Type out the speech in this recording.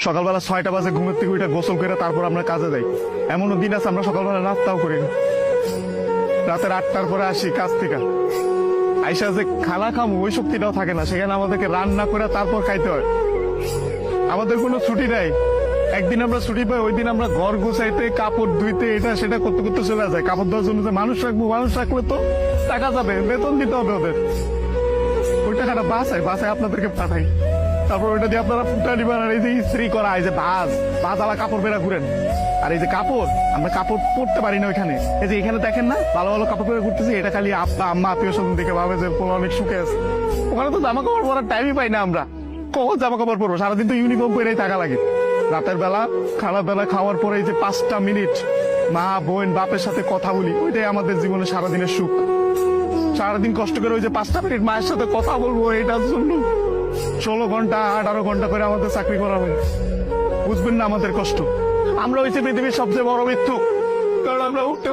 সকালবেলা 6টা বাজে ঘুমের থেকে উঠে গোসল করে তারপর আমরা কাজে যাই। এমনও দিন আছে আমরা সকালবেলা নাস্তাও করি না। রাতের 8টার পরে আসি কাজ থেকে, আইসা যে খানা খামো ওই শক্তিটাও থাকে না, সেখানে আমাদেরকে রান্না করে তারপর খাইতে হয়। আমাদের কোনো ছুটি নাই। একদিন আমরা ছুটি পাই, ওই দিন আমরা ঘর গুছাইতে, কাপড় ধুইতে, এটা সেটা করতে করতে চলে যায়। কাপড় ধোয়ার জন্য যে মানুষ রাখলে তো টাকা যাবে, বেতন দিতে হবে ওদের। ওই টাকাটা বাসায় আপনাদেরকে পাঠাই, তারপর ওইটা দিয়ে আপনারা ফুটানি বানান। এই যে ইস্ত্রি করা, এই যে ভাজ আলা কাপড় বেড়া ঘুরেন। আর এই যে কাপড়, আমরা কাপড় পরতে পারি না ওইখানে। এই যে এখানে দেখেন না ভালো ভালো কাপড় পরে ঘুরতেছি, এটা খালি আব্বা আম্মা আত্মীয় স্বজন দেখে ভাবে যে পোলা অনেক সুখে আছে। ওখানে তো জামা কাপড় পরার টাইমই পাই না আমরা। কখন জামা কাপড় পরবো? সারাদিন তো ইউনিফর্ম পরেই থাকা লাগে। রাতের বেলা খানার বেলা খাওয়ার পরে এই যে 5টা মিনিট মা বোন বাপের সাথে কথা বলি, ওইটাই আমাদের জীবনে সারাদিনের সুখ। সারাদিন কষ্ট করে ওই যে 5টা মিনিট মায়ের সাথে কথা বলবো, এটার জন্য 16 ঘন্টা 18 ঘন্টা করে আমাদের চাকরি করা হয়। বুঝবেন না আমাদের কষ্ট। আমরা হয়েছে পৃথিবীর সবচেয়ে বড় মৃত্যু, কারণ আমরা উঠতে